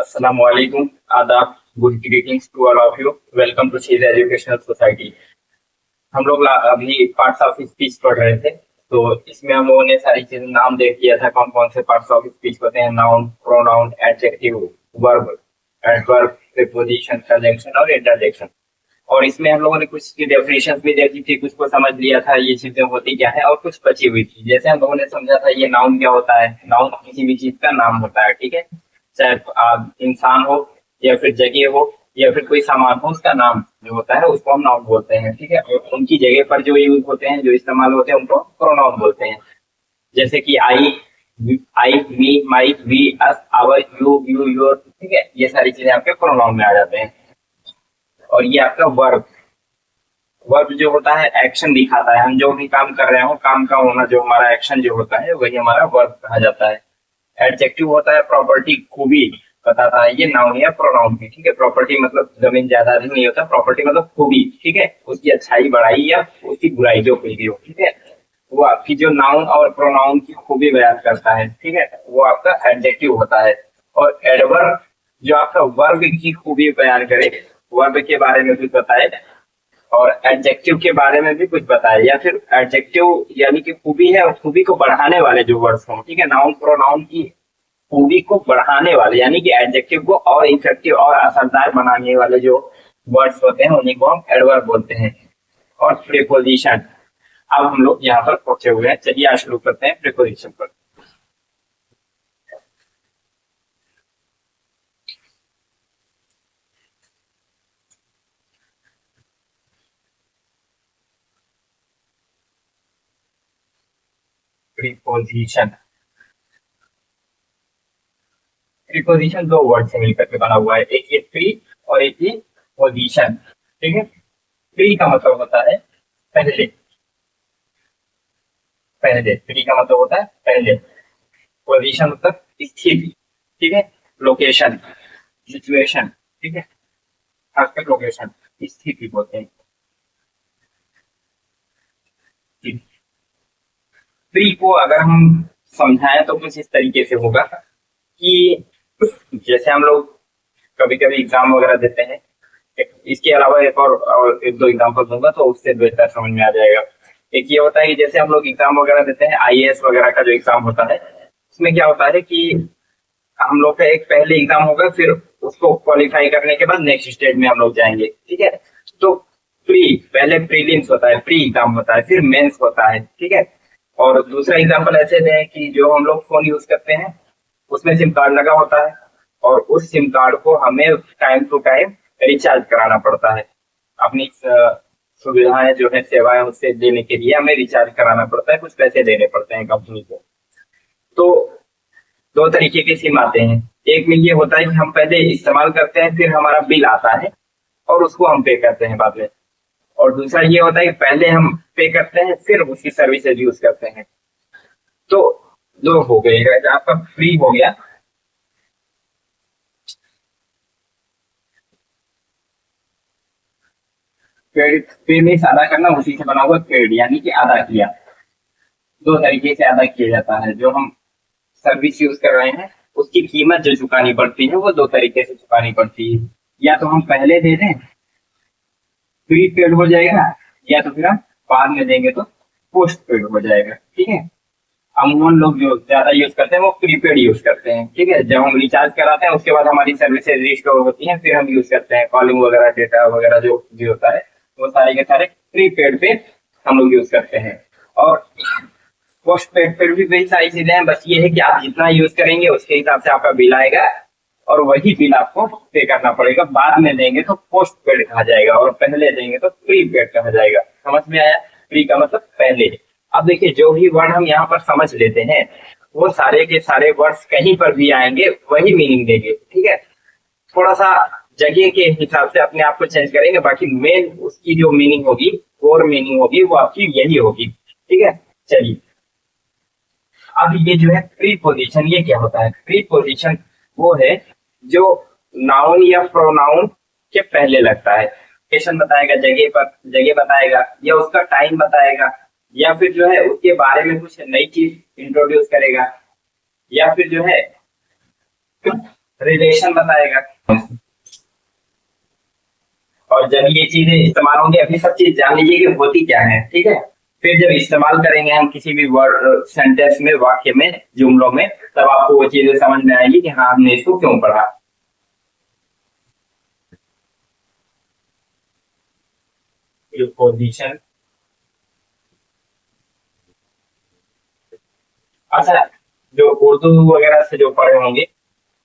Assalamualaikum, आदाब, good greetings to all of you. Welcome to Shees educational society. हम लोग अभी पार्ट्स ऑफ स्पीच पढ़ रहे थे, तो इसमें हम लोगों ने सारी चीजें नाम देख लिया था, कौन कौन से पार्ट्स ऑफ स्पीच होते हैं। Noun, pronoun, adjective, verb, adverb, preposition, conjunction और इंटरजेक्शन। और इसमें हम लोगों ने कुछ की डेफिनेशन भी देखी थी, कुछ को समझ लिया था ये चीजें होती क्या है, और कुछ बची हुई थी। जैसे हम लोगों ने समझा था ये नाउन क्या होता है। नाउन किसी भी चीज का नाम होता है, ठीक है। चाहे आप इंसान हो या फिर जगह हो या फिर कोई सामान हो, उसका नाम जो होता है उसको हम नाउन बोलते हैं, ठीक है। और उनकी जगह पर जो यूज होते हैं, जो इस्तेमाल होते हैं, उनको प्रोनाउन बोलते हैं। जैसे कि I, me, my, we, us, our, you, your, ठीक है। ये सारी चीजें आपके प्रोनाउन में आ जाते हैं। और ये आपका वर्ब, वर्ब जो होता है एक्शन दिखाता है। हम जो भी काम कर रहे हो, काम का होना, जो हमारा एक्शन जो होता है वही हमारा वर्ब कहा जाता है। एडजेक्टिव होता है प्रॉपर्टी, खूबी बताता है। ये नाउन या प्रोनाउन की, ठीक है। प्रॉपर्टी मतलब जमीन जायदाद नहीं होता, प्रॉपर्टी मतलब खूबी, ठीक है। उसकी अच्छाई, बड़ाई या उसकी बुराई जो कोई भी हो, ठीक है। वो आपकी जो नाउन और प्रोनाउन की खूबी बयान करता है, ठीक है, वो आपका एडजेक्टिव होता है। और एडवर्ब जो आपका वर्ब की खूबी बयान करे, वर्ब के बारे में कुछ बताए, और एडजेक्टिव के बारे में भी कुछ बताए। या फिर एडजेक्टिव यानी कि खूबी है, और खूबी को बढ़ाने वाले जो वर्ड्स हों, ठीक है। नाउन प्रोनाउन की खूबी को बढ़ाने वाले यानी कि एडजेक्टिव को और इफेक्टिव और असरदार बनाने वाले जो वर्ड्स होते हैं उन्हीं को हम एडवर्ब बोलते हैं। और प्रीपोजिशन, अब हम लोग यहाँ पर पहुंचे हुए हैं। चलिए आज शुरू करते हैं प्रीपोजिशन पर। प्रीपोजिशन, प्रीपोजिशन दो वर्ड से मिलकर के बना हुआ है, एक ये प्री और एक ये पोजिशन, ठीक है। प्री का मतलब होता है पहले, पहले प्री का मतलब होता है पहले। पोजीशन मतलब स्थिति, ठीक है। लोकेशन, सिचुएशन, ठीक है। खासकर लोकेशन, स्थिति बोलते हैं। प्री को अगर हम समझाएं तो कुछ इस तरीके से होगा कि जैसे हम लोग कभी कभी एग्जाम वगैरह देते हैं, इसके अलावा और एक दो एग्जाम्पल दूंगा तो उससे बेहतर समझ में आ जाएगा। एक ये होता है कि जैसे हम लोग एग्जाम वगैरह देते हैं, आईएएस वगैरह का जो एग्जाम होता है, उसमें क्या होता है कि हम लोग का एक पहले एग्जाम होगा, फिर उसको क्वालिफाई करने के बाद नेक्स्ट स्टेज में हम लोग जाएंगे, ठीक है। तो प्री, पहले प्रीलिम्स होता है, प्री एग्जाम होता है, फिर मेंस होता है, ठीक है। और दूसरा एग्जाम्पल ऐसे दें कि जो हम लोग फोन यूज करते हैं उसमें सिम कार्ड लगा होता है, और उस सिम कार्ड को हमें टाइम टू टाइम रिचार्ज कराना पड़ता है। अपनी सुविधाएं जो है, सेवाएं उससे देने के लिए हमें रिचार्ज कराना पड़ता है, कुछ पैसे देने पड़ते हैं कंपनी को। तो दो तरीके के सिम आते हैं। एक में ये होता है कि हम पहले इस्तेमाल करते हैं, फिर हमारा बिल आता है और उसको हम पे करते हैं बाद में। और दूसरा ये होता है कि पहले हम पे करते हैं, फिर उसकी सर्विसेज यूज करते हैं। तो दो हो गए, आपका फ्री हो गया। क्रेडिट, पे में अदा करना, उसी से बना हुआ क्रेडिट यानी कि अदा किया। दो तरीके से अदा किया जाता है। जो हम सर्विस यूज कर रहे हैं उसकी कीमत जो चुकानी पड़ती है वो दो तरीके से चुकानी पड़ती है। या तो हम पहले दे दें, प्री पेड हो जाएगा, या तो फिर हम बाद में देंगे तो पोस्ट पेड हो जाएगा, ठीक है। अमूमन लोग जो ज्यादा यूज करते हैं वो प्रीपेड यूज करते हैं, ठीक है। जब हम रिचार्ज कराते हैं उसके बाद हमारी सर्विसेज रिस्टोर होती हैं, फिर हम यूज करते हैं कॉलिंग वगैरह, डेटा वगैरह जो भी होता है वो सारे के सारे प्रीपेड पे हम लोग यूज करते हैं। और पोस्ट पेड पर भी वही सारी चीजें हैं, बस ये है कि आप जितना यूज करेंगे उसके हिसाब से आपका बिल आएगा, और वही बिल आपको पे करना पड़ेगा। बाद में देंगे तो पोस्ट पेड कहा जाएगा, और पहले देंगे तो प्री पेड कहा जाएगा। समझ में आया? प्री का मतलब पहले। अब देखिए, जो भी वर्ड हम यहाँ पर समझ लेते हैं वो सारे के सारे वर्ड्स कहीं पर भी आएंगे वही मीनिंग देंगे, ठीक है। थोड़ा सा जगह के हिसाब से अपने आप को चेंज करेंगे, बाकी मेन उसकी जो मीनिंग होगी, कोर मीनिंग होगी, वो आपकी यही होगी, ठीक है। चलिए, अब ये जो है प्री पोजिशन, ये क्या होता है? प्री पोजिशन वो है जो नाउन या प्रोनाउन के पहले लगता है। लोकेशन बताएगा, जगह पर जगह बताएगा, या उसका टाइम बताएगा, या फिर जो है उसके बारे में कुछ नई चीज इंट्रोड्यूस करेगा, या फिर जो है रिलेशन बताएगा। और जब ये चीजें इस्तेमाल होंगी, अभी सब चीज जान लीजिए कि होती क्या है, ठीक है। फिर जब इस्तेमाल करेंगे हम किसी भी वर्ड सेंटेंस में, वाक्य में, जुमलों में, तब आपको वो चीजें समझ में आएगी कि हाँ हमने इसको क्यों पढ़ा। पोजीशन। अच्छा, जो उर्दू वगैरह से जो पढ़े होंगे,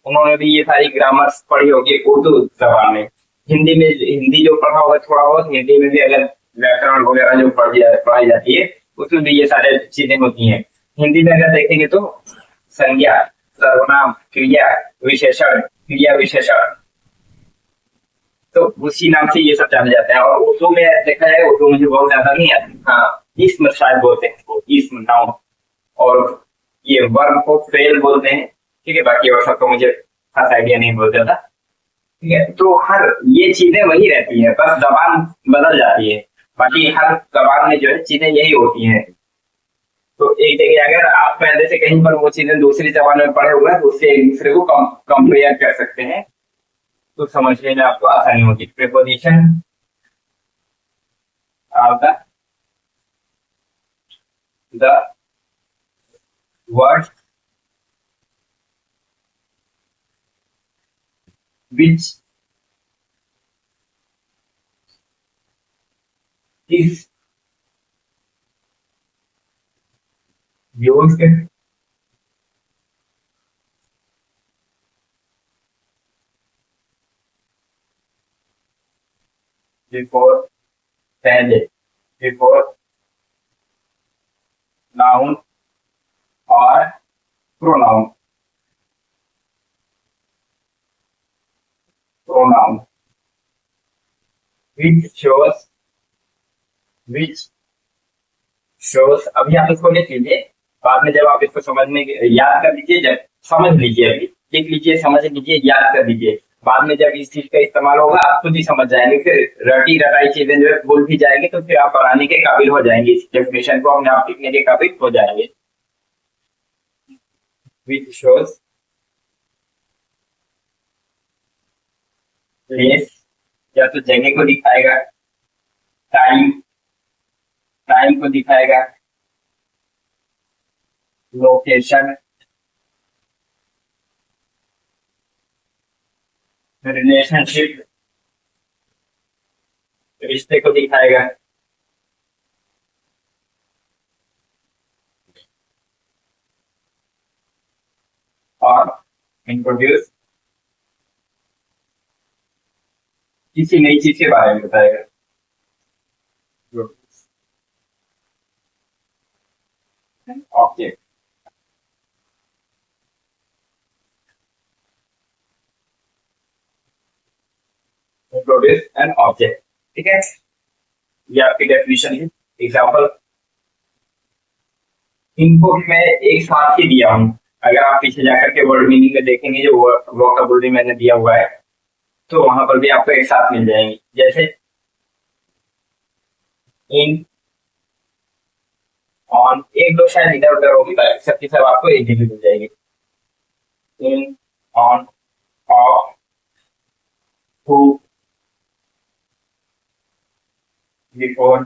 उन्होंने भी ये सारी ग्रामर्स पढ़ी होगी उर्दू जबान में। हिंदी में, हिंदी जो पढ़ा होगा थोड़ा बहुत, हिंदी में भी अगर व्याकरण वगैरह जो पढ़ाई जाती है, उसमें भी ये सारे चीजें होती हैं। हिंदी में अगर देखेंगे तो संज्ञा, सर्वनाम, क्रिया विशेषण, क्रिया विशेषण, तो उसी नाम से ये सब जाने जाते हैं। और उर्दू में देखा जाए, उर्दू मुझे बहुत ज्यादा नहीं आता, हाँ इसम शायद बोलते हैं इसको, इसम नाउन। और ये वर्ब को फेल बोलते हैं, ठीक है। बाकी और सब तो मुझे खास आइडिया नहीं, बोलते था, ठीक है। तो हर ये चीजें वही रहती है, बस जबान बदल जाती है। बाकी हर जबान में जो है चीजें यही होती हैं। तो एक जगह अगर आप पहले से कहीं पर वो चीजें दूसरी जबान में पढ़े हुए हैं, तो उससे एक दूसरे को कंपेयर कर सकते हैं, तो समझने में आपको आसानी होगी। Preposition of the word which is used before, पहले, बिफोर नाउन और pronoun, pronoun which shows, which shows. अभी आप इसको लिख लीजिए, बाद में जब आप इसको समझने याद कर लीजिए, जब समझ लीजिए, अभी लिख लीजिए, समझ लीजिए, याद कर लीजिए। बाद में जब इस चीज का इस्तेमाल होगा, आप खुद ही समझ जाएंगे, फिर रटी रटाई चीजें जो है भूल भी जाएंगे, तो फिर आप पढ़ाने के काबिल हो जाएंगे, इस डेफिनेशन को अपने आप लिखने के काबिल हो जाएंगे। विच शोज प्लेस, या तो जगह को दिखाएगा, टाइम, टाइम को दिखाएगा, लोकेशन, रिलेशनशिप, रिश्ते को दिखाएगा, और इंट्रोड्यूस, किसी नई चीज के बारे में बताएगा। ऑब्जेक्ट, इंट्रोड्यूस एन ऑब्जेक्ट, ठीक है। ये आपकी डेफिनेशन है। एग्जाम्पल, इनको भी मैं एक साथ ही दिया हूँ। अगर आप पीछे जाकर के वर्ड मीनिंग में देखेंगे, जो वोकैबुलरी मैंने दिया हुआ है, तो वहां पर भी आपको एक साथ मिल जाएंगे। जैसे इन, ऑन, एक दो शायद इधर उधर होगी, बाकी सबकी सब आपको एक जगह मिल जाएगी। In, on, of, who, before,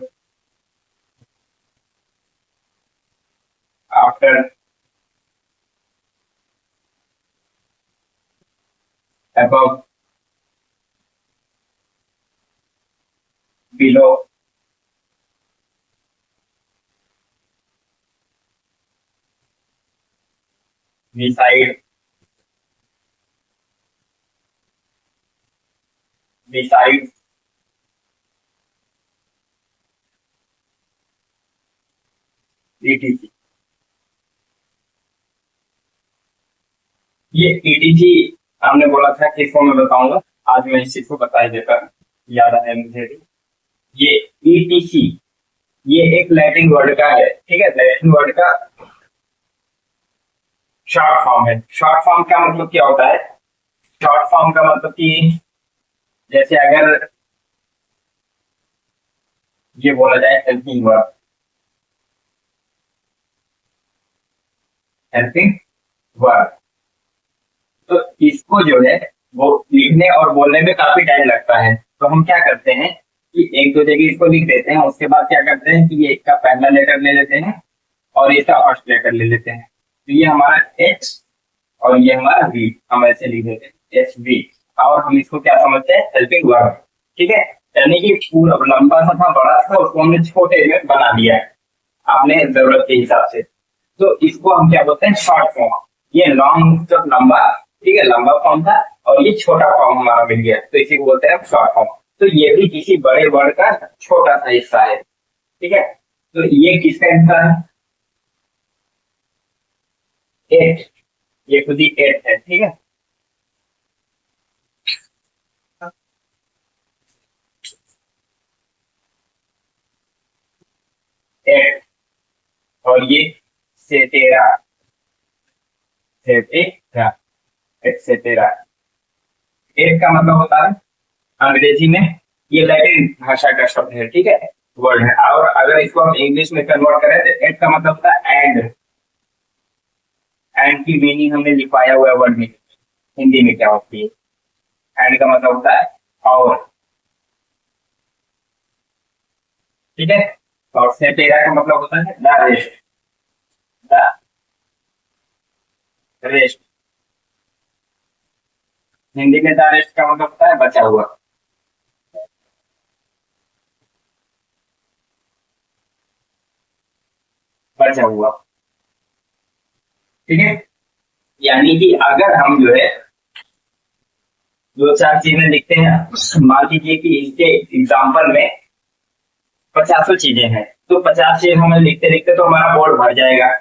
after, above, below, beside, besides, etc। ये ईटीसी हमने बोला था कि इसको मैं बताऊंगा, आज मैं इस चीज को बता ही देता हूँ, याद है मुझे भी। ये ईटीसी, ये एक लैटिन वर्ड का है, ठीक है। लैटिन वर्ड का शॉर्ट फॉर्म है। शॉर्ट फॉर्म का मतलब क्या होता है? शॉर्ट फॉर्म का मतलब कि जैसे अगर ये बोला जाए हेल्पिंग वर्ब, हेल्पिंग वर्ब, तो इसको जो है वो लिखने और बोलने में काफी टाइम लगता है। तो हम क्या करते हैं कि एक दो जगह इसको लिख देते हैं, उसके बाद क्या करते हैं कि ये इसका पहला लेटर ले लेते हैं और इसका फर्स्ट लेटर ले लेते हैं। तो ये हमारा एच और ये हमारा वी, हम ऐसे लिख देते हैं एच वी। और हम इसको क्या समझते हैं, हेल्पिंग वर्ब। ठीक है, यानी कि पूरा लंबा सा था, बड़ा था, उसको हमने छोटे में बना दिया है आपने जरूरत के हिसाब से। तो इसको हम क्या बोलते हैं, शॉर्ट फॉर्म। ये लॉन्ग जब लंबा, ठीक है, लंबा फॉर्म था और ये छोटा फॉर्म हमारा मिल गया, तो इसी को बोलते हैं शॉर्ट फॉर्म। तो ये भी किसी बड़े वर्ड का छोटा सा हिस्सा है। ठीक है, तो ये किसका हिस्सा है, एट, ये खुद ही एट है। ठीक है, एट, और ये सेटेरा, सेटेरा, एटसेटेरा। एट का मतलब होता है अंग्रेजी में, ये लैटिन भाषा का शब्द है, ठीक है, वर्ड है। और अगर इसको हम इंग्लिश में कन्वर्ट करें तो एट का मतलब होता है एंड। एंड की मीनिंग हमने लिखवाया हुआ है वर्ड में, हिंदी में क्या होती है, एंड का मतलब होता है और। ठीक है, और सेटेरा का मतलब होता है the rest, the rest. Hindi में द रेस्ट का मतलब होता है बचा हुआ। बचा हुआ, ठीक है। यानी कि अगर हम जो है दो चार चीजें लिखते हैं, मान लीजिए कि इसके एग्जाम्पल में 50 चीजें हैं, तो 50 चीज हमें लिखते लिखते तो हमारा बोर्ड भर जाएगा।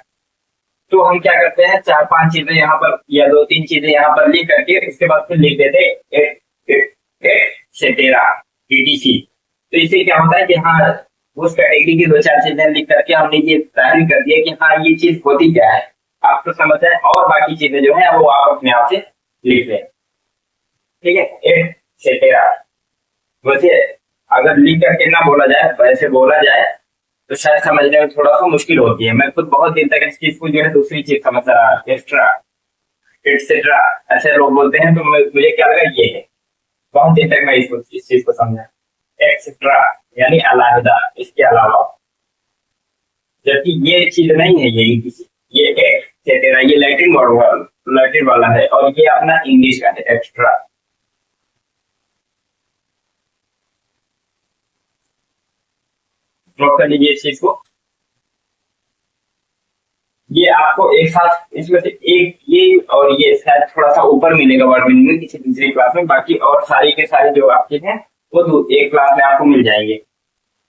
तो हम क्या करते हैं, चार पांच चीजें यहाँ पर या दो तीन चीजें यहाँ पर लिख करके उसके बाद फिर लिख देते एट एट एट सेटेरा ईटीसी। तो इससे क्या होता है कि हाँ, उस कैटेगरी की दो चार चीजें लिख करके हमने ये तैयारी कर दिया कि हाँ ये चीज होती क्या है, आप तो समझ जाए, और बाकी चीजें जो है वो आप अपने आप से लिख लें। ठीक है, एट सेटेरा। वैसे अगर लिख करके ना बोला जाए, वैसे बोला जाए तो शायद समझने में थोड़ा सा मुश्किल होती है। मैं खुद बहुत दिन तक इस चीज को जो है दूसरी चीज समझ रहा, एक्स्ट्रा एटसेट्रा ऐसे लोग बोलते हैं, तो मुझे क्या लगा ये है। बहुत दिन तक मैं इस चीज को समझा, एक्स्ट्रा यानी अलहदा, इसके अलावा। जबकि ये चीज नहीं है, ये एक्सेट्रा, ये लैटिन वर्ड, लैटिन वाला है, और ये अपना इंग्लिश का है एक्स्ट्रा। नोट कर लीजिए इस चीज को। ये आपको एक साथ इसमें से एक ये और ये शायद थोड़ा सा ऊपर मिलेगा वर्ड मीनिंग में किसी दूसरी क्लास में, बाकी और सारी के सारे जो आपके हैं वो तो एक क्लास में आपको मिल जाएंगे।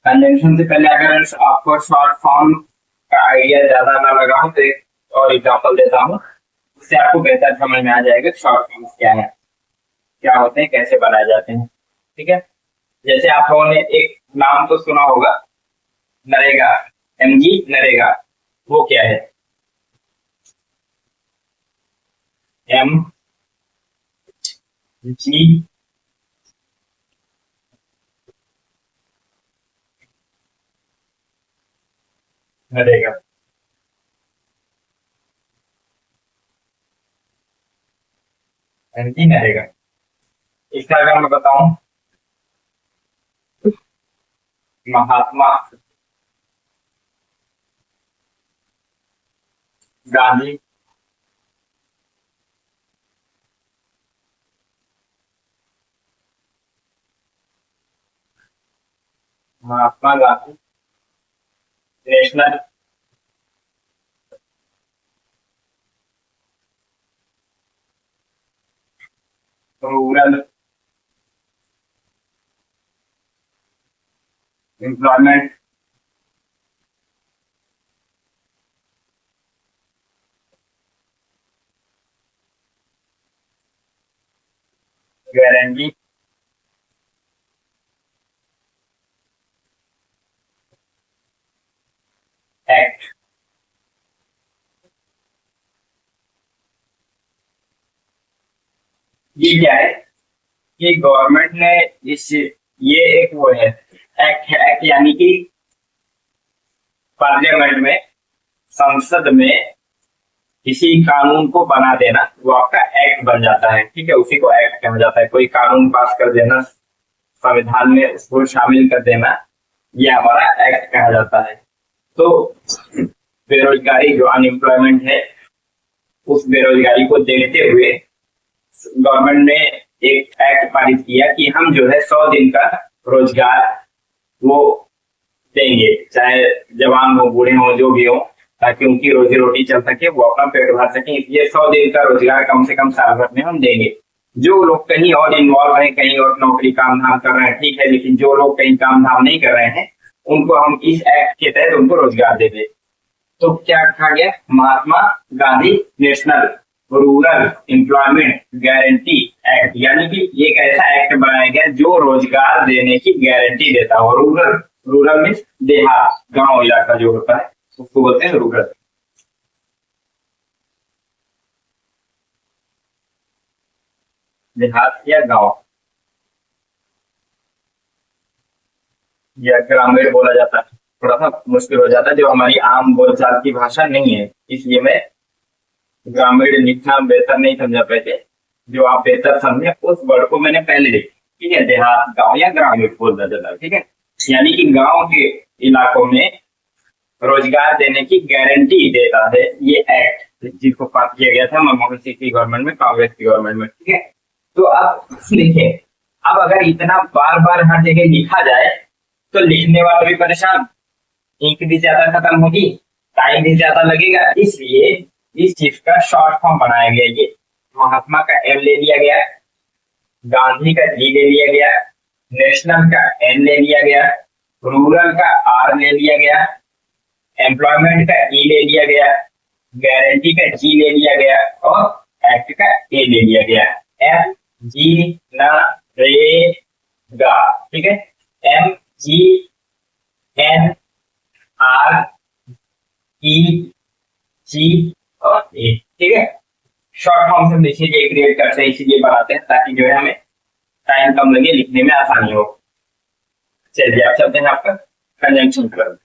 कंजंक्शन से पहले अगर आपको शॉर्ट फॉर्म का आइडिया ज्यादा ना लगा हो तो एक और एग्जांपल देता हूँ, उससे आपको बेहतर समझ में आ जाएगा शॉर्ट फॉर्म्स क्या है, क्या होते हैं, कैसे बनाए जाते हैं। ठीक है, जैसे आप लोगों ने एक नाम तो सुना होगा, नरेगा, MG नरेगा। वो क्या है, MG नरेगा। MG नरेगा, इसका अगर मैं बताऊं, Mahatma Gandhi Mahatma Gandhi national rural employment guarantee act. ये क्या है, कि गवर्नमेंट ने इस, ये एक वो है एक्ट है, एक्ट यानी कि पार्लियामेंट में, संसद में किसी कानून को बना देना वो आपका एक्ट बन जाता है, ठीक है, उसी को एक्ट कहा जाता है। कोई कानून पास कर देना, संविधान में उसको शामिल कर देना, ये हमारा एक्ट कहा जाता है। तो बेरोजगारी जो अनएम्प्लॉयमेंट है, उस बेरोजगारी को देखते हुए गवर्नमेंट ने एक एक्ट पारित किया कि हम जो है 100 दिन का रोजगार वो देंगे, चाहे जवान हो बूढ़े हो जो भी हो, ताकि उनकी रोजी रोटी चल सके, वो अपना पेट भर सके। इसलिए 100 दिन का रोजगार कम से कम साल भर में हम देंगे। जो लोग कहीं और इन्वॉल्व हैं, कहीं और नौकरी काम धाम कर रहे हैं, ठीक है, लेकिन जो लोग कहीं काम धाम नहीं कर रहे हैं उनको हम इस एक्ट के तहत उनको रोजगार देंगे। तो क्या कहा गया, Mahatma Gandhi national rural employment guarantee act, यानी कि ये एक ऐसा एक्ट बनाया गया जो रोजगार देने की गारंटी देता है। रूरल, रूरल मीन्स देहात, गांव इलाका जो होता है उसको बोलते हैं रूरल। देहात या गांव या ग्रामीण बोला जाता है, थोड़ा सा मुश्किल हो जाता है, जो हमारी आम बोलचाल की भाषा नहीं है, इसलिए मैं ग्रामीण लिखना बेहतर नहीं समझा पाते। जो आप बेहतर समझे उस वर्ड को मैंने पहले लिखा, ठीक है, देहात गांव या ग्रामीण बोलता चला, ठीक है, यानी कि गांव के इलाकों में रोजगार देने की गारंटी देता है ये एक्ट, जिसको पास किया गया था मनमोहन सिंह की गवर्नमेंट में, कांग्रेस की गवर्नमेंट में, ठीक है। तो अब देखिए, अब अगर इतना बार बार हर जगह लिखा जाए तो लिखने वाला भी परेशान, इंक भी ज्यादा खत्म होगी, टाइम भी ज्यादा लगेगा, इसलिए इस चीज का शॉर्ट फॉर्म बनाया गया। ये महात्मा का एम ले लिया गया, गांधी का जी ले लिया गया, नेशनल का एन ले लिया गया, रूरल का आर ले लिया गया, एम्प्लॉयमेंट का ई ले लिया गया, गारंटी का जी ले लिया गया और एक्ट का ए ले लिया गया। एम जी न रे गा, ठीक है, M G N R E G और ए, ठीक है। शॉर्ट फॉर्म से देखिए क्रिएट करते हैं, इसीलिए बनाते हैं ताकि जो है हमें टाइम कम लगे, लिखने में आसानी हो। चलिए आप चलते हैं आपका कंजंक्शन पर।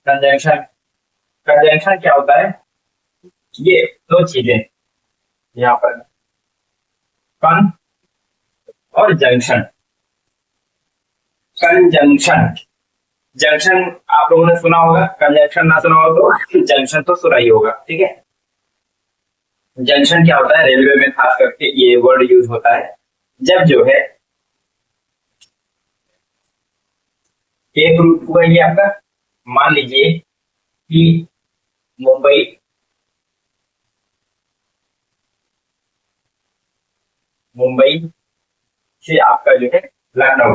कंजंक्शन, कंजंक्शन क्या होता है, ये दो चीजें यहाँ पर, कन और जंक्शन। कंजंक्शन, जंक्शन आप लोगों ने सुना होगा, कंजंक्शन ना सुना हो तो जंक्शन तो सुना ही होगा, ठीक है। जंक्शन क्या होता है, रेलवे में खास करके ये वर्ड यूज होता है जब जो है एक रूट हुआ ये आपका, मान लीजिए कि मुंबई मुंबई से आपका जो है लखनऊ,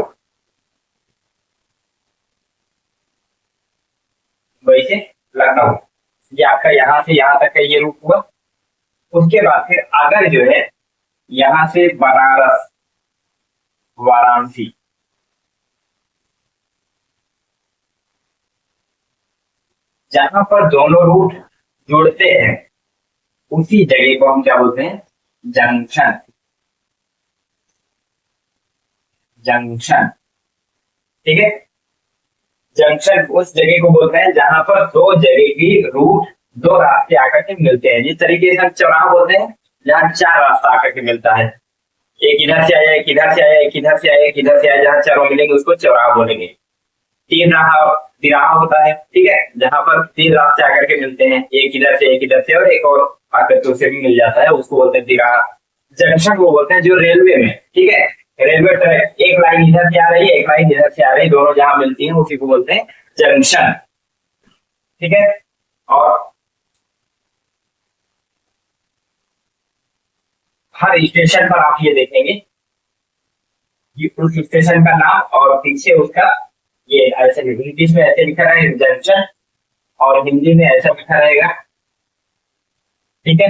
मुंबई से लखनऊ, ये आपका यहाँ से यहाँ तक का ये रूट हुआ। उसके बाद फिर अगर जो है यहाँ से बनारस वाराणसी, जहां पर दोनों रूट जुड़ते हैं उसी जगह को हम क्या बोलते हैं, जंक्शन, जंक्शन, ठीक है। जंक्शन उस जगह को बोलते हैं जहां पर दो जगह की रूट, दो रास्ते आकर के मिलते हैं, जिस तरीके से हम चौराहा बोलते हैं जहां चार रास्ता आकर के मिलता है, एक इधर से आया, एक इधर से आया, एक इधर से आया, एक इधर से आया, जहां चारों मिलेंगे उसको चौराहा बोलेंगे। तीन राह तिराहा होता है, ठीक है, जहां पर तीन रास्ते आकर के मिलते हैं, एक इधर से एक इधर से और एक और आकर के उसे भी मिल जाता है, उसको बोलते हैं तिराहा। जंक्शन वो बोलते हैं जो रेलवे में, ठीक है, रेलवे ट्रैक, एक लाइन इधर से आ रही है, एक लाइन इधर से आ रही है, दोनों जहां मिलती हैं उसी को बोलते हैं जंक्शन, ठीक है। और हर स्टेशन पर आप ये देखेंगे कि उस स्टेशन का नाम और पीछे उसका ये ऐसे, इंग्लिश में ऐसे लिखा रहेगा जंक्शन और हिंदी में ऐसा लिखा रहेगा, ठीक है।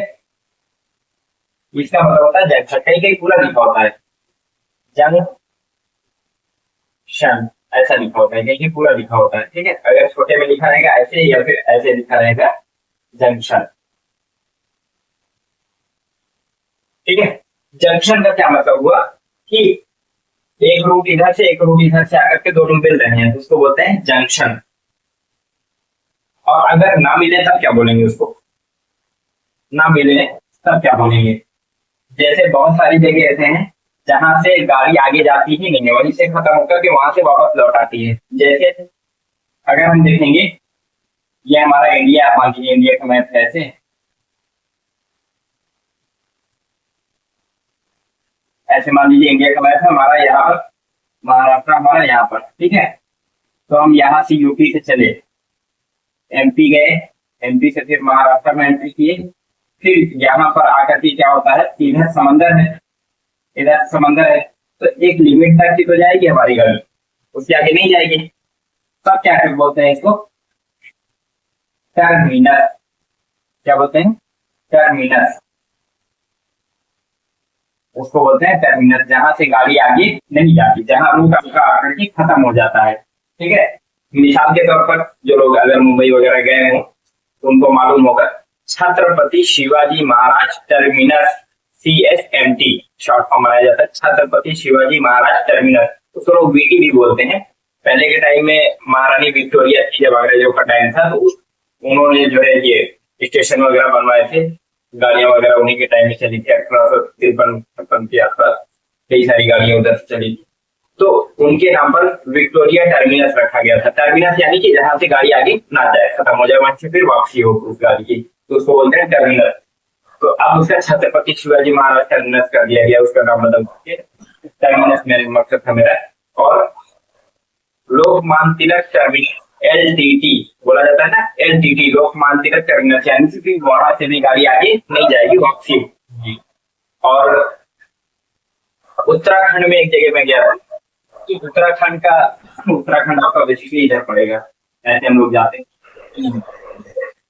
इसका मतलब होता है जंक्शन, कहीं कहीं पूरा लिखा होता है, जंक्शन ऐसा लिखा होता है, देखिए पूरा लिखा होता है, ठीक है। अगर छोटे में लिखा रहेगा ऐसे या फिर ऐसे लिखा रहेगा जंक्शन, ठीक है। जंक्शन का क्या मतलब हुआ कि एक रूट इधर से एक रूट इधर से आकर के दोनों मिल रहे हैं तो उसको बोलते हैं जंक्शन। और अगर ना मिले तब क्या बोलेंगे उसको, ना मिले तब क्या बोलेंगे। जैसे बहुत सारी जगह ऐसे हैं जहां से गाड़ी आगे जाती ही नहीं है, वहीं से खत्म होकर के वहां से वापस लौट आती है। जैसे अगर हम देखेंगे, ये हमारा इंडिया, मान लीजिए इंडिया का मैप है ऐसे, ऐसे मान लीजिए इंडिया का मैप है हमारा यहाँ पर, महाराष्ट्र हमारा यहाँ पर, ठीक है। तो हम यहाँ से यूपी से चले, एमपी गए, एमपी से फिर महाराष्ट्र में एंट्री किए, फिर यहाँ पर आकर के क्या होता है, इधर समंदर है, इधर समंदर है, तो एक लिमिट तक की तो जाएगी हमारी गाड़ी, उसके आगे नहीं जाएगी। तब क्या कर बोलते हैं इसको, टर्मिनस। क्या बोलते हैं, टर्मिनस, उसको बोलते हैं टर्मिनस, जहां से गाड़ी आगे नहीं जाती, जहां रूट आपका आकर के खत्म हो जाता है, ठीक है। मिसाल के तौर पर जो लोग अगर मुंबई वगैरह गए हों तो उनको मालूम होगा, Chhatrapati Shivaji Maharaj terminus, CSMT short form बनाया जाता है, छत्रपति शिवाजी महाराज टर्मिनस। उसको लोग VT भी बोलते हैं। पहले के टाइम में महारानी विक्टोरिया थी, जब अंग्रेजों का टाइम था, तो उन्होंने जो है ये स्टेशन वगैरह बनवाए थे, गाड़ियां वगैरह उन्हीं के टाइम में चली थी, 1853 के आसपास कई सारी गाड़ियां उधर से चली थी। तो उनके नाम पर विक्टोरिया टर्मिनस रखा गया था। टर्मिनस यानी कि जहां से गाड़ी आगे ना जाए, खत्म हो जाए, वहां से फिर वापसी हो उस गाड़ी की, तो उसको बोलते हैं टर्मिनस। तो अब उसका छत्रपति शिवाजी महाराज टर्मिनस कर दिया गया, उसका नाम बदल के टर्मिनस मेरे मकसद था मेरा। और लोकमान्य तिलक टर्मिनस, LTT बोला जाता है ना, LTT लोकमान्य तिलक टर्मिनस, यानी कि वहां से भी गाड़ी आगे नहीं जाएगी, वापसी होगी। और उत्तराखंड में एक जगह में गया था, उत्तराखंड का, उत्तराखंड आपका बेसिकली इधर पड़ेगा, ऐसे हम लोग जाते हैं,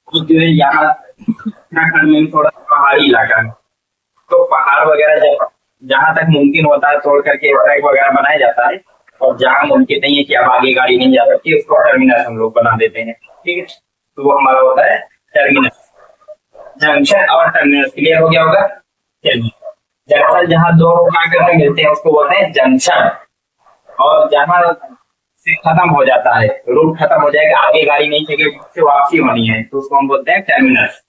जो है यहाँ उत्तराखंड में थोड़ा पहाड़ी इलाका है, तो पहाड़ वगैरह जब जहां तक मुमकिन होता है तोड़ करके ट्रैक वगैरह बनाया जाता है, और जहां मुमकिन नहीं है कि अब आगे गाड़ी नहीं जा सकती, उसको टर्मिनस हम लोग बना देते हैं, ठीक है। तो वो हमारा होता है टर्मिनस। जंक्शन और टर्मिनस क्लियर हो गया होगा। चलिए, जंक्शन जहां दो आकर के मिलते हैं उसको बोलते हैं जंक्शन, और जहां से खत्म हो जाता है, रूट खत्म हो जाएगा, आगे गाड़ी नहीं चलेगी, उससे वापसी होनी है, तो उसको हम बोलते हैं टर्मिनस।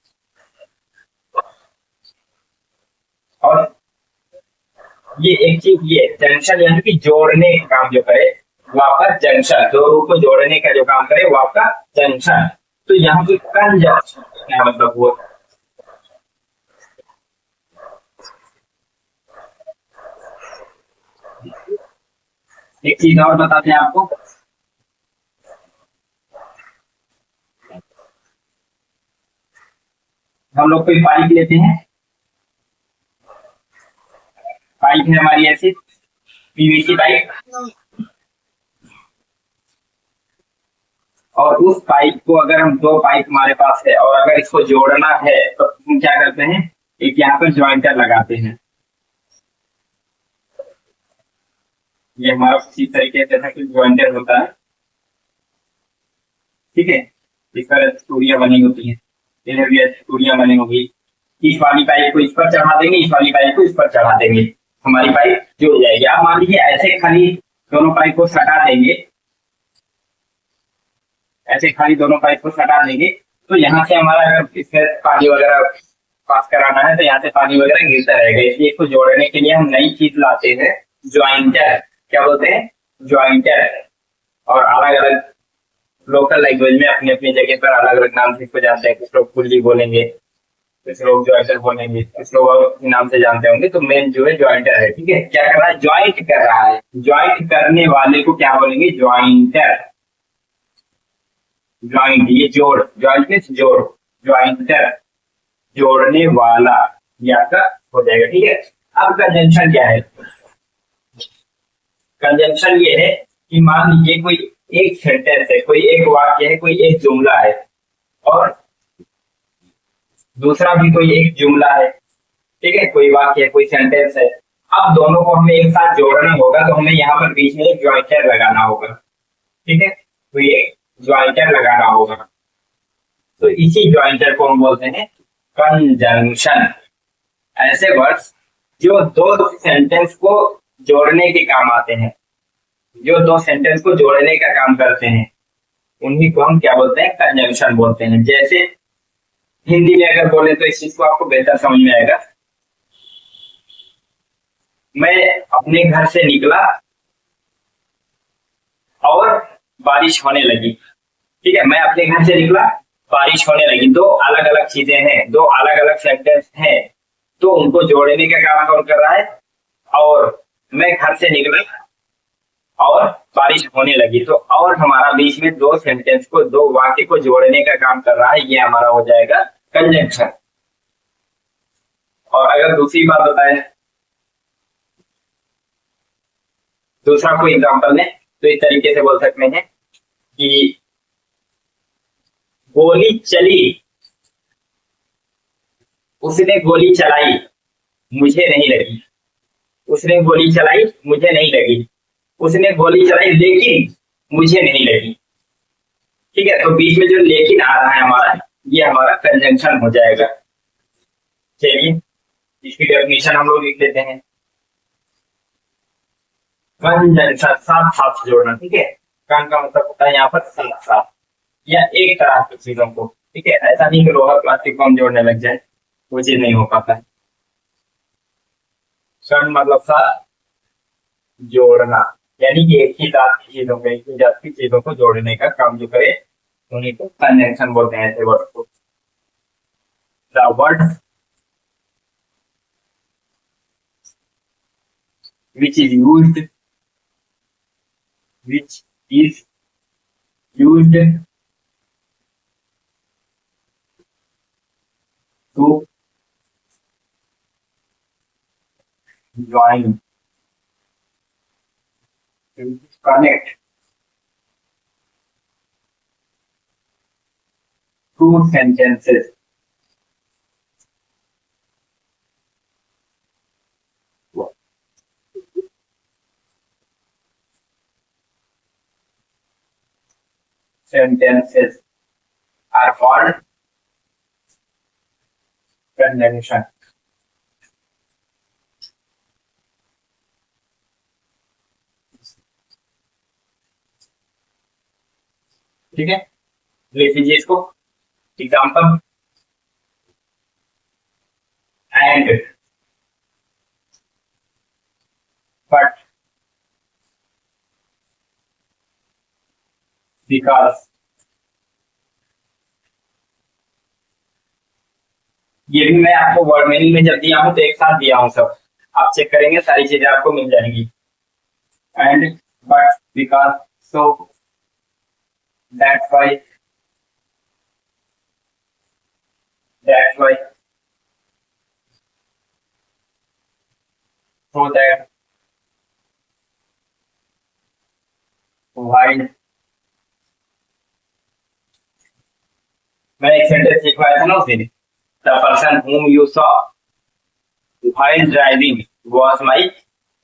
और ये एक चीज, ये जंक्शन यानी कि जोड़ने का काम जो करे वो आपका जंक्शन, दो रूट को जोड़ने का जो काम करे वो आपका जंक्शन। तो यहाँ पे कंजंक्शन क्या मतलब हुआ, एक चीज और बताते हैं आपको, हम लोग कोई पाइप लेते हैं, पाइप है हमारी ऐसी PVC पाइप, और उस पाइप को अगर हम, दो पाइप हमारे पास है और अगर इसको जोड़ना है तो हम क्या करते हैं, एक यहाँ पर ज्वाइंटर लगाते हैं। ये हमारा इसी तरीके से ज्वाइंटर होता है, ठीक है। इस तरह चूड़ियां बनी होती है, इधर भी ऐसी चूड़ियां बनी होगी, इस वाली पाइप को इस पर चढ़ा देंगे, इस वाली पाइप को इस पर चढ़ा देंगे, हमारी पाइप जुड़ जाएगी। आप मान लीजिए ऐसे खाली दोनों पाइप को सटा देंगे, ऐसे खाली दोनों पाइप को सटा देंगे, तो यहाँ से हमारा अगर इसमें पानी वगैरह पास कराना है तो यहाँ से पानी वगैरह गिरता रहेगा। इसलिए इसको जोड़ने के लिए हम नई चीज लाते हैं, ज्वाइंटर। क्या बोलते हैं, ज्वाइंटर। और अलग अलग लोकल लैंग्वेज में अपनी अपनी जगह पर अलग अलग नाम से इसको जानते हैं, कुछ लोग पुल्ली बोलेंगे, कुछ लोग ज्वाइंटर बोलेंगे, कुछ लोग और नाम से जानते होंगे। तो मेन जो है ज्वाइंटर है, ठीक है। क्या कर रहा है, ज्वाइंट कर रहा है, ज्वाइंट करने वाले को क्या बोलेंगे, ज्वाइंटर। ज्वाइंट, ये जोड़, ज्वाइंट मींस जोड़, ज्वाइंटर जोड़ने वाला, ये आपका हो जाएगा, ठीक है। अब कंजंक्शन क्या है, कंजंक्शन ये है कि मान लीजिए कोई एक सेंटेंस है, कोई एक वाक्य है, कोई एक जुमला है, और दूसरा भी कोई एक जुमला है, ठीक है, कोई वाक्य है, कोई सेंटेंस है, अब दोनों को हमें एक साथ जोड़ना होगा, तो हमें यहाँ पर बीच में एक ज्वाइंटर लगाना होगा, ठीक है। तो ये ज्वाइंटर लगाना होगा, तो इसी ज्वाइंटर को हम बोलते हैं कंजंक्शन। ऐसे वर्ड्स जो दो सेंटेंस को जोड़ने के काम आते हैं, जो दो सेंटेंस को जोड़ने का काम करते हैं, उन्हीं को हम क्या बोलते हैं, कंजंक्शन बोलते हैं। जैसे हिंदी में अगर बोले तो इस चीज को आपको बेहतर समझ में आएगा। मैं अपने घर से निकला और बारिश होने लगी, ठीक है। मैं अपने घर से निकला, बारिश होने लगी, दो अलग अलग चीजें हैं, दो अलग अलग सेंटेंस हैं, तो उनको जोड़ने का काम कौन कर रहा है? और मैं घर से निकला और बारिश होने लगी, तो और हमारा बीच में दो सेंटेंस को, दो वाक्य को जोड़ने का काम कर रहा है, ये हमारा हो जाएगा कंजंक्शन। और अगर दूसरी बात बताएं, दूसरा कोई एग्जांपल लें, तो इस तरीके से बोल सकते हैं कि गोली चली, उसने गोली चलाई, मुझे नहीं लगी। उसने गोली चलाई, मुझे नहीं लगी। उसने गोली चलाई लेकिन मुझे नहीं लगी, ठीक है। तो बीच में जो लेकिन आ रहा है हमारा, ये हमारा कंजंक्शन हो जाएगा। चलिए इसकी डेफिनेशन हम लोग लिख लेते हैं। कंजंक्शन, साथ साथ जोड़ना, ठीक है। कन का मतलब होता है यहाँ पर साथ साथ, या एक तरह की चीजों को, ठीक है। ऐसा नहीं कि लोहा प्लास्टिक को हम जोड़ने लग जाए, वो चीज नहीं हो पाता है। कन मतलब साथ जोड़ना, यानी कि एक ही जात की चीजों को, एक ही जात की चीजों को जोड़ने का काम जो करे, उन्हीं को कंजंक्शन बोलते हैं, ऐसे वर्ड को। The word which is used to join, to connect two sentences, are called conjunction. ठीक है, लिख लीजिए इसको। Example, and, but, because. ये भी मैं आपको वर्ड मीनिंग में जब दिया हूं तो एक साथ दिया हूं सब, आप चेक करेंगे सारी चीजें आपको मिल जाएंगी। And, but, because, so, that's why, so that, while। मैंने एक सेंटेंस लिखवाया था ना उस दिन, the person whom you saw while driving was my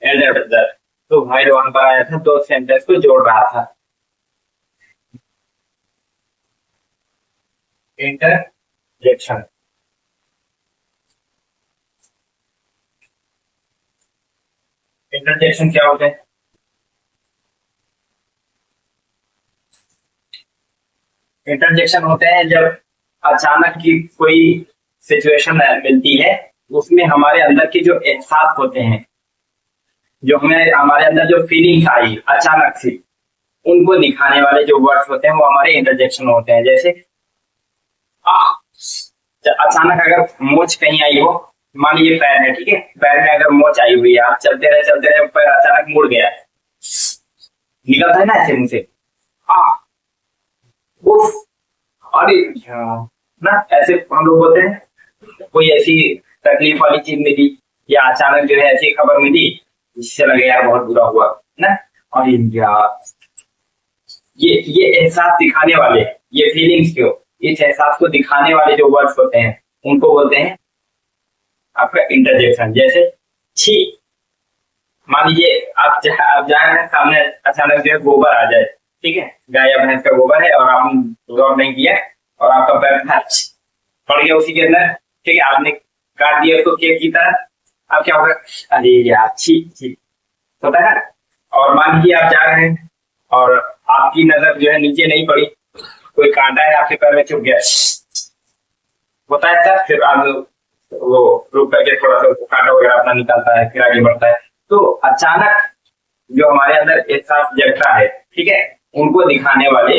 elder brother। तो while वहां पर आया था, दो सेंटेंस को जोड़ रहा था। इंटरजेक्शन, इंटरजेक्शन क्या होते हैं? इंटरजेक्शन होते हैं जब अचानक की कोई सिचुएशन मिलती है, उसमें हमारे अंदर के जो एहसास होते हैं, जो हमें हमारे अंदर जो फीलिंग्स आई अचानक से, उनको दिखाने वाले जो वर्ड्स होते हैं वो हमारे इंटरजेक्शन होते हैं। जैसे अचानक अगर मोच कहीं आई हो, मान लीजिए पैर है, ठीक है, पैर में अगर मोच आई हुई है, आप चलते रहे पैर अचानक मुड़ गया, निकलता है ना ऐसे मुंह से, उफ, अरे ना, ऐसे हम लोग बोलते हैं। कोई ऐसी तकलीफ वाली चीज मिली या अचानक जो है ऐसी खबर मिली जिससे लगे यार बहुत बुरा हुआ ना, और ये एहसास दिखाने वाले, ये फीलिंग्स क्यों, इस एहसास को दिखाने वाले जो वर्ड्स होते हैं उनको बोलते हैं आपका इंटरजेक्शन। जैसे छी, मान लीजिए आप जा रहे हैं, सामने अचानक जो है गोबर आ जाए, ठीक है, गाय या भैंस का गोबर है और आपने गौर नहीं किया और आपका पैर खच पड़ गया उसी के अंदर, ठीक है, आपने काट दिया उसको केक की तरह। अब क्या होगा? अरे यार, छी छी, होता है। और मान लीजिए आप जा रहे हैं और आपकी नजर जो है नीचे नहीं पड़ी, कोई कांटा है आपके पैर में चुभ गया, होता है सर, फिर आप वो रुक करके थोड़ा सा उसको कांटा वगैरह अपना निकालता है, फिर आगे बढ़ता है। तो अचानक जो हमारे अंदर एहसास जगता है, ठीक है, उनको दिखाने वाले,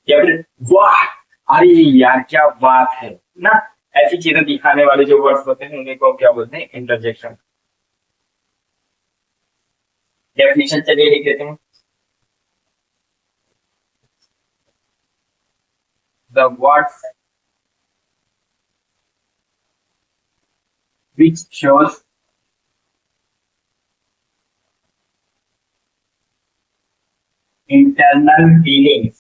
या फिर वाह, अरे यार क्या बात है ना, ऐसी चीजें दिखाने वाले जो वर्ड्स होते हैं उन्हीं को हम क्या बोलते हैं? इंटरजेक्शन। डेफिनेशन चलिए लिख देते हैं। The words which shows internal feelings,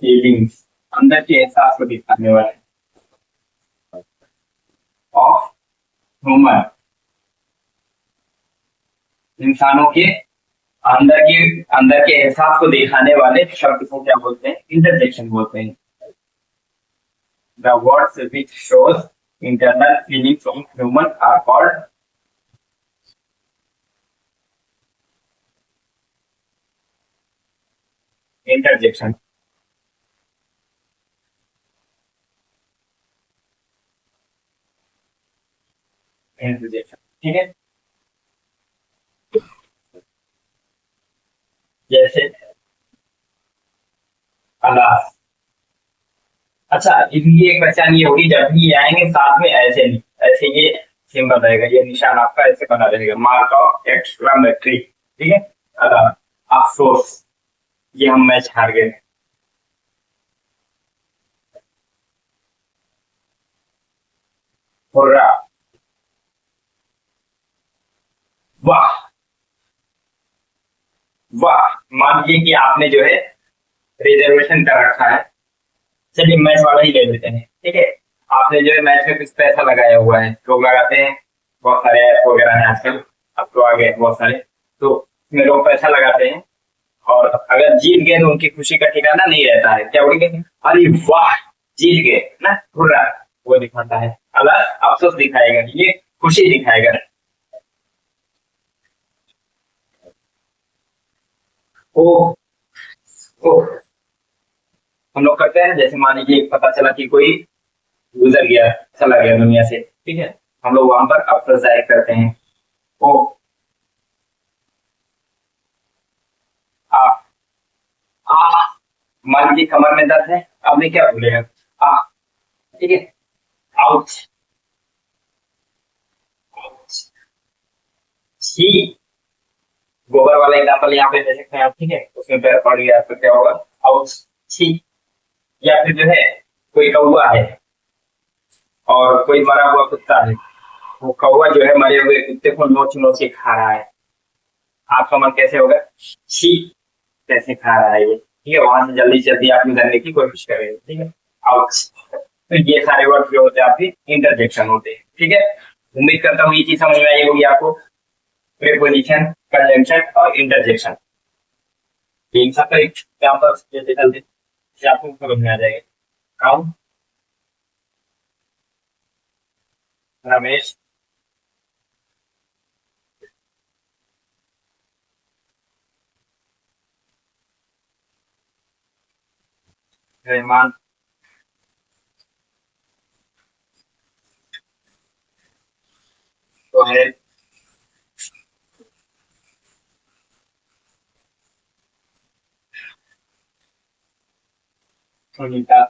feelings अंदर के एहसास को दिखाने वाले ऑफ ह्यूमन, इंसानों के अंदर के एहसास को दिखाने वाले शब्द को क्या बोलते हैं? इंटरजेक्शन बोलते हैं। The words which shows internal feelings of human are called interjection. Interjection, ठीक है। जैसे अल्लाह। अच्छा, इनकी एक पहचान ये होगी, जब भी ये आएंगे साथ में ऐसे नहीं, ऐसे ये सिंबल रहेगा, ये निशान आपका ऐसे बना रहेगा, मार्क ऑफ एक्सक्लामेटरी, ठीक है। अफसोस, ये हम मैच हार गए। हुर्रा, वाह, वाह। मान लीजिए कि आपने जो है रिजर्वेशन कर रखा है, चलिए मैच वाला ही ले लेते हैं, ठीक है। आपने जो है मैच में कुछ पैसा लगाया हुआ है, लोग लगाते हैं, बहुत सारे ऐप वगैरह हैं आजकल, अब तो आ गए बहुत सारे, तो उसमें लोग पैसा लगाते हैं और अगर जीत गए तो उनकी खुशी का ठिकाना नहीं रहता है, क्या बोलेंगे? अरे वाह, जीत गए ना, हुर्रा, वो दिखाता है। अगर अफसोस दिखाएगा, ये खुशी दिखाएगा। ओ, ओ, हम लोग करते हैं, जैसे मान लीजिए पता चला कि कोई गुजर गया, चला गया दुनिया से, ठीक है, हम लोग वहां पर अफसोस जाहिर करते हैं। ओ, आ, आ, मान लीजिए कमर में दर्द है, आपने क्या बोलेगा? आ, ठीक है। आउच, छी, गोबर वाला एग्जाम्पल यहाँ पे दे सकते हैं आप, ठीक है, उसमें पैर पड़ गया तो क्या होगा? आउच, छी। या फिर जो है कोई कौवा है और कोई मरा हुआ कुत्ता है, वो कौवा जो है मरे हुए कुत्ते को नोच नोच के खा रहा है, आपका मन कैसे होगा? छी, कैसे खा रहा है ये, ठीक है, वहां से जल्दी से जल्दी आप निकलने की कोशिश करेंगे, ठीक है। आउच। तो ये सारे वर्ड जो होते हैं आपके इंटरजेक्शन होते हैं, ठीक है। उम्मीद करता हूँ ये चीज समझ में आई होगी आपको, प्रीपोजिशन, कंजंक्शन और इंटरजेक्शन। इन सबका एक एग्जांपल जैसे चलते से आपको समझ में आ जाएगा। काउंट, रमेश, रहमान, सोहेल, सुनीता,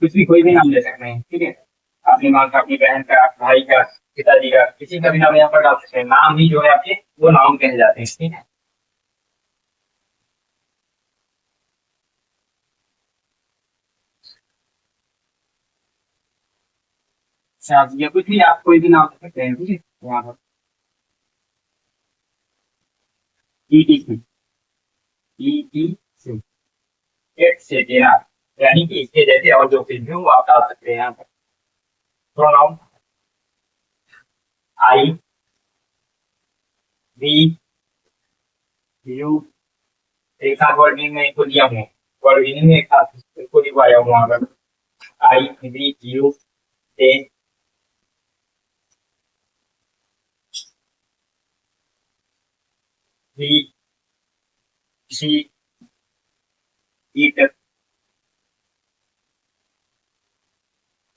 कुछ भी, कोई भी नाम ले सकते हैं, ठीक है। अपनी माँ का, अपनी बहन का, भाई का, पिताजी का, किसी का भी नाम यहाँ पर डाल सकते हैं, नाम ही जो है आपके वो नाम कहे जाते हैं, ठीक है। शादी या कुछ भी, आप कोई भी नाम ले सकते हैं, ठीक है, यहाँ पर। ETC, ETC, एट से तेरा, यानी कि इसके जैसे और जो कुछ भी हो वो आप डाल सकते हैं यहाँ पर। प्रोनाउन आई, वी, यू, एक साथ वर्ड मीनिंग में इनको लिया हूँ, वर्ड मीनिंग में एक साथ इसको लिखवाया हूँ वहां पर। I, we, you, they, we, she, it,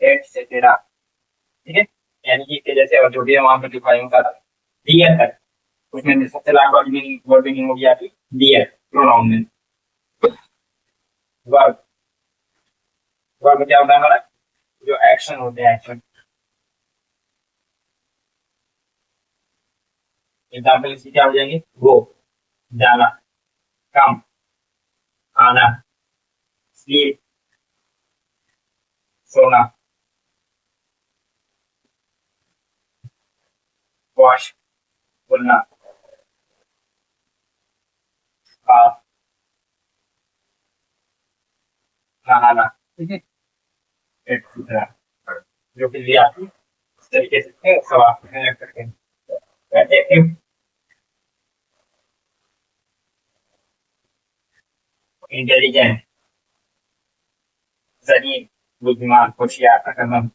etcetera. ठीक है, यानी कि इसके जैसे और जो भी है वहां पर लिखवाया हूँ सारा। डियर है, उसमें सबसे लास्ट वाली वर्ड मीनिंग होगी आपकी डियर प्रोनाउन में। वर्ब, वर्ब क्या होता है हमारा, जो एक्शन होते हैं, एक्शन। एग्जाम्पल इसकी क्या हो जाएंगे, गो जाना, कम आना, स्लीप सोना, वॉश धुलना, बाथ नहाना। ठीक है, एक्सेट्रा, जो कि भी आप इस तरीके से सब आप रख सकते हैं। एडजेक्टिव, इंटेलिजेंट, जलील, बुद्धिमान, होशियार, अकलमंद।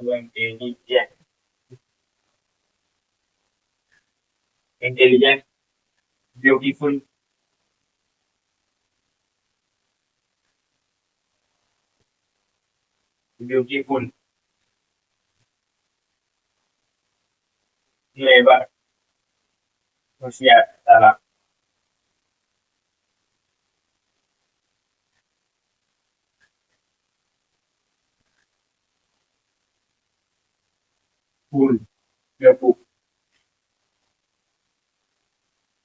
Intelligent, intelligent, beautiful, beautiful, clever, होशियार, चालाक। फूल, बेवकूफ,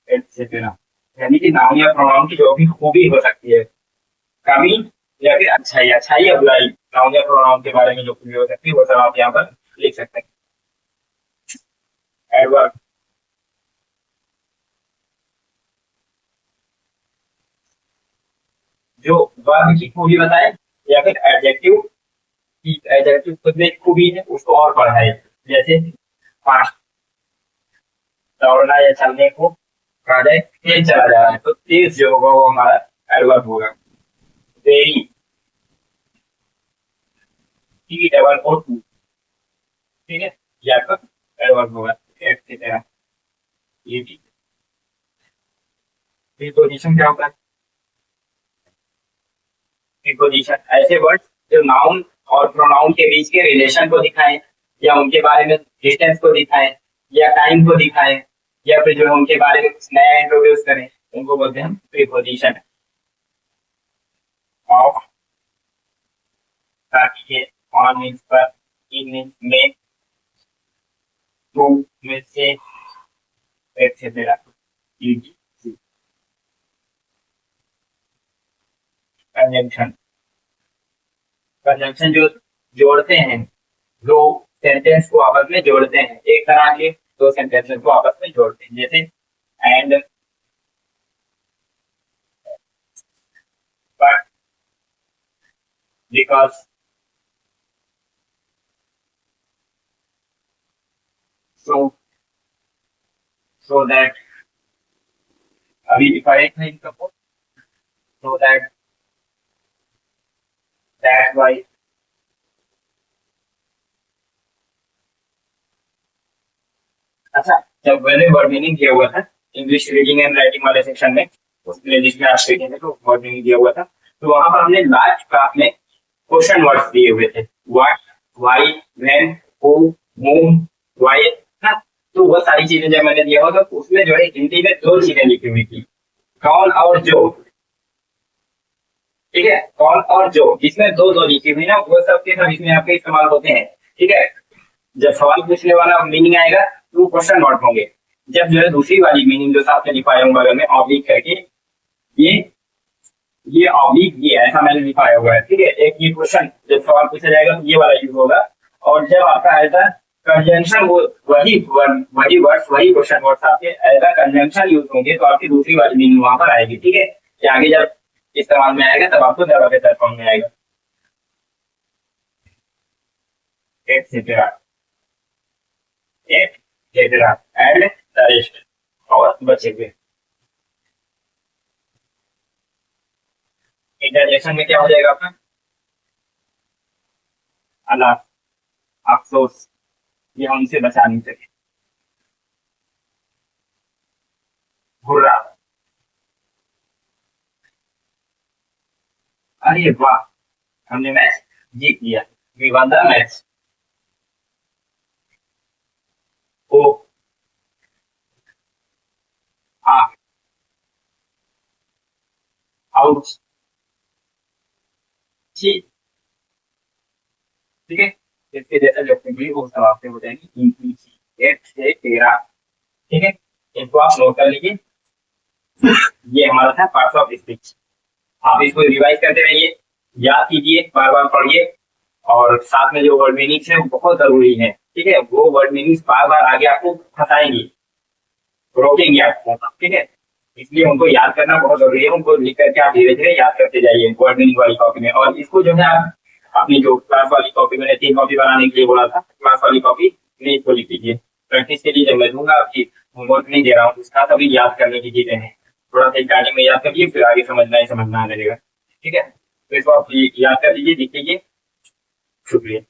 एटसेट्रा। यानी कि नाउन या प्रोनाउन की जो भी खूबी हो सकती है, कमी या फिर अच्छाई, अच्छाई या बुराई, नाउन या प्रोनाउन के बारे में जो खूबी हो सकती है वो सब आप यहाँ पर लिख सकते हैं। एडवर्ब, जो वर्ब की खूबी बताए, या फिर एडजेक्टिव की, एडजेक्टिव खुद में एक खूबी है उसको और बढ़ाए, जैसे फास्ट, दौड़ना या चलने को कहा जाए तेज चला जा रहा है, तो तेज जो होगा वो हमारा एडवर्ब होगा। Very, T double O too, ठीक है, ये आपका एडवर्ब होगा। एक्सेट्रा, ये भी। प्रीपोजिशन क्या होता है, प्रीपोजिशन ऐसे वर्ड जो नाउन और प्रोनाउन के बीच के रिलेशन को दिखाएं, या उनके बारे में डिस्टेंस को दिखाएं, या टाइम को दिखाएं, या फिर जो है उनके बारे में कुछ नया इंट्रोड्यूस करें, उनको बोलते हैं प्रीपोजिशन। ऑफ, ताकि, ऑन मीन्स पर, इन मीन्स में, टू मीन्स से, एक्सेट्रा। कंजंक्शन, कंजंक्शन जो जोड़ते हैं, दो सेंटेंस को आपस में जोड़ते हैं, एक तरह के दो सेंटेंस को आपस में जोड़ते हैं, जैसे and, but, because, so, so that. अभी डिफाइंड है इनका, सो दैट, दैट्स व्हाई। अच्छा, जब मैंने वर्ड मीनिंग दिया हुआ था इंग्लिश रीडिंग एंड राइटिंग वाले सेक्शन में, उस प्लेलिस्ट में आप देखेंगे तो वर्ड मीनिंग दिया हुआ था, तो वहां पर हमने लास्ट क्लास में क्वेश्चन वर्ड्स दिए हुए थे, what, why, when, who, whom, why, ना। तो वो सारी चीजें जब मैंने दिया हुआ तो उसमें जो है हिंदी में दो चीजें लिखी हुई थी, कौन और जो। ठीक है, कौन और जो, जिसमें दो दो लिखी हुई ना, वो सब के सब इसमें आपके इस्तेमाल होते हैं। ठीक है, जब सवाल पूछने वाला मीनिंग आएगा तो वो क्वेश्चन वर्ड होंगे, जब जो है दूसरी वाली मीनिंग जो साथ में लिखाया हूँ बगल में ऑब्लिक करके, ये ये ऑब्लिक, ये ऐसा मैंने लिखाया हुआ है। ठीक है, एक ये क्वेश्चन जब सवाल पूछा जाएगा तो ये वाला यूज होगा, और जब आपका ऐसा कंजंक्शन, वो वही वर्ड्स वही क्वेश्चन वर्ड्स आपके ऐसा कंजंक्शन यूज होंगे तो आपकी दूसरी वाली मीनिंग वहां पर आएगी। ठीक है, कि आगे जब इस्तेमाल में आएगा तब आपको ज्यादा बेहतर समझ में आएगा। Etcetera, etcetera, and the rest, और बचे हुए। इंटरजेक्शन में क्या हो जाएगा आपका? अलास, अफसोस, ये हमसे बचा नहीं सके। हुर्रा, अरे वाह, हमने मैच जीत लिया, we won the match. Oh, ah, out, ची, ठीक है। इसके जैसा जो भी वो सब आपसे हो जाएगी, ई ई सी, एट से तेरह, ठीक है। इनको आप नोट कर लीजिए। ये हमारा था पार्ट्स ऑफ स्पीच। आप इसको रिवाइज करते रहिए, याद कीजिए, बार बार पढ़िए, और साथ में जो वर्ड मीनिंग्स है वो बहुत जरूरी है, ठीक है। वो वर्ड मीनिंग्स बार बार आगे आपको फंसाएंगी, रोकेंगे आपको, ठीक है। इसलिए उनको याद करना बहुत जरूरी है। उनको लिख करके आप धीरे धीरे याद करते जाइए वर्ड मीनिंग वाली कॉपी में। और इसको जो है आप अपनी जो क्लास वाली कॉपी, मैंने 3 कॉपी बनाने के लिए बोला था, क्लास वाली कॉपी प्लीज को लिख लीजिए। प्रैक्टिस के लिए जब मैं दूंगा, आपकी होमवर्क नहीं दे रहा हूँ, उसका सभी याद करने की चीजें हैं। थोड़ा सा स्टार्टिंग में याद करिए, फिर आगे समझना ही समझना आ जाएगा, ठीक है। तो इसको आप याद कर लीजिए, लिख लीजिए। शुक्रिया।